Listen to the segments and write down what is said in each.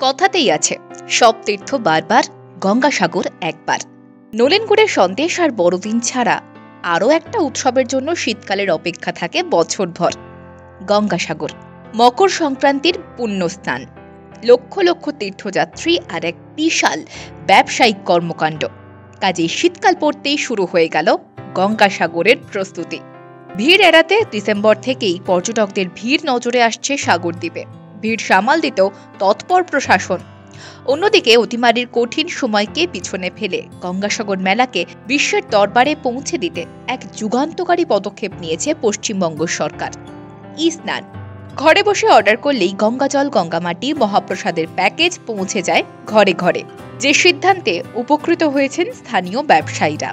কথাতেই আছে, সব তীর্থ বারবার, গঙ্গাসাগর একবার। নলেনগুড়ের সন্দেশ আর বড়দিন ছাড়া আরও একটা উৎসবের জন্য শীতকালের অপেক্ষা থাকে বছরভর, গঙ্গাসাগর। মকর সংক্রান্তির পুণ্যস্নান, লক্ষ লক্ষ তীর্থযাত্রী আর এক বিশাল ব্যবসায়িক কর্মকাণ্ড। কাজেই শীতকাল পড়তেই শুরু হয়ে গেল গঙ্গাসাগরের প্রস্তুতি। ভিড় এড়াতে ডিসেম্বর থেকেই পর্যটকদের ভিড় নজরে আসছে সাগরদ্বীপে। ভিড় সামাল দিতেও তৎপর প্রশাসন। অন্যদিকে অতিমারির কঠিন সময়কে পিছনে ফেলে গঙ্গাসাগর মেলাকে বিশ্বের দরবারে পৌঁছে দিতে এক যুগান্তকারী পদক্ষেপ নিয়েছে পশ্চিমবঙ্গ সরকার। ই স্নান, ঘরে বসে অর্ডার করলেই গঙ্গাজল গঙ্গামাটি মহাপ্রসাদের প্যাকেজ পৌঁছে যায় ঘরে ঘরে, যে সিদ্ধান্তে উপকৃত হয়েছেন স্থানীয় ব্যবসায়ীরা।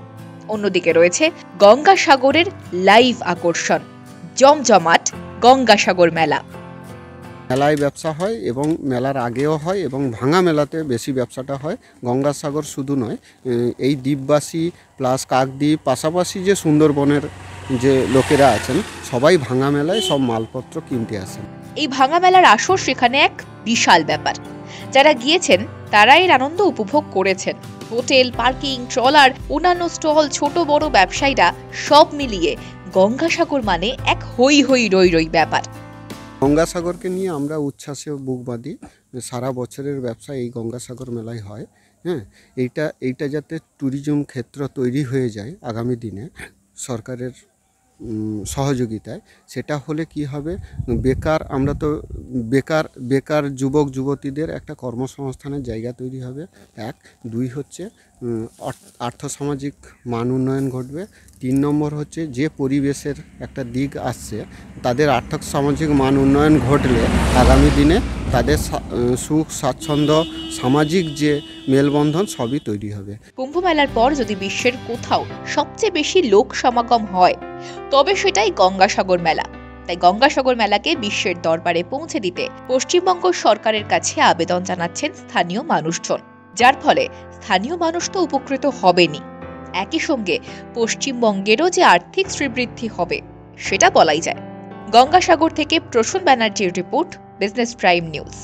অন্যদিকে রয়েছে গঙ্গাসাগরের লাইভ আকর্ষণ, জমজমাট গঙ্গাসাগর মেলা। মেলায় ব্যবসা হয় এবং মেলার আগেও হয় এবং ভাঙা মেলাতে বেশি ব্যবসাটা হয়। গঙ্গাসাগর শুধু নয়, এই দ্বীপবাসী প্লাস কাকদ্বীপ, পাশাপাশি যে সুন্দরবনের যে লোকেরা আছেন, সবাই ভাঙা মেলায় সব মালপত্র কিনতে আসেন। এই ভাঙা মেলার আসর সেখানে এক বিশাল ব্যাপার। যারা গিয়েছেন তারা এর আনন্দ উপভোগ করেছেন। হোটেল, পার্কিং, ট্রলার, অন্যান্য স্টল, ছোট বড় ব্যবসায়ীরা সব মিলিয়ে গঙ্গাসাগর মানে এক হই হই রই রই ব্যাপার। গঙ্গাসাগরকে নিয়ে আমরা উচ্ছ্বাসে বুক বাঁধি। সারা বছরের ব্যবসা এই গঙ্গাসাগর মেলায় হয়। হ্যাঁ, এইটা যাতে ট্যুরিজম ক্ষেত্র তৈরি হয়ে যায় আগামী দিনে সরকারের সহযোগিতায়, সেটা হলে কি হবে, আমরা তো বেকার যুবক যুবতীদের একটা কর্মসংস্থানের জায়গা তৈরি হবে। এক, দুই হচ্ছে আর্থসামাজিক মান উন্নয়ন ঘটবে। 3 নম্বর হচ্ছে যে পরিবেশের একটা দিক আসছে, তাদের আর্থিক সামাজিক মান উন্নয়ন ঘটলে আগামী দিনে তাদের সুখ স্বাচ্ছন্দ্য, সামাজিক যে মেলবন্ধন সবই তৈরি হবে। কুম্ভ মেলার পর যদি বিশ্বের কোথাও সবচেয়ে বেশি লোক সমাগম হয় তবে সেটাই গঙ্গাসাগর মেলা। তাই গঙ্গাসাগর মেলাকে বিশ্বের দরবারে পৌঁছে দিতে পশ্চিমবঙ্গ সরকারের কাছে আবেদন জানাচ্ছেন স্থানীয় মানুষজন, যার ফলে স্থানীয় মানুষ তো উপকৃত হবেনই, একই সঙ্গে পশ্চিমবঙ্গেরও যে আর্থিক শ্রীবৃদ্ধি হবে সেটা বলাই যায়। গঙ্গাসাগর থেকে প্রসূন ব্যানার্জির রিপোর্ট, বিজনেস প্রাইম নিউজ।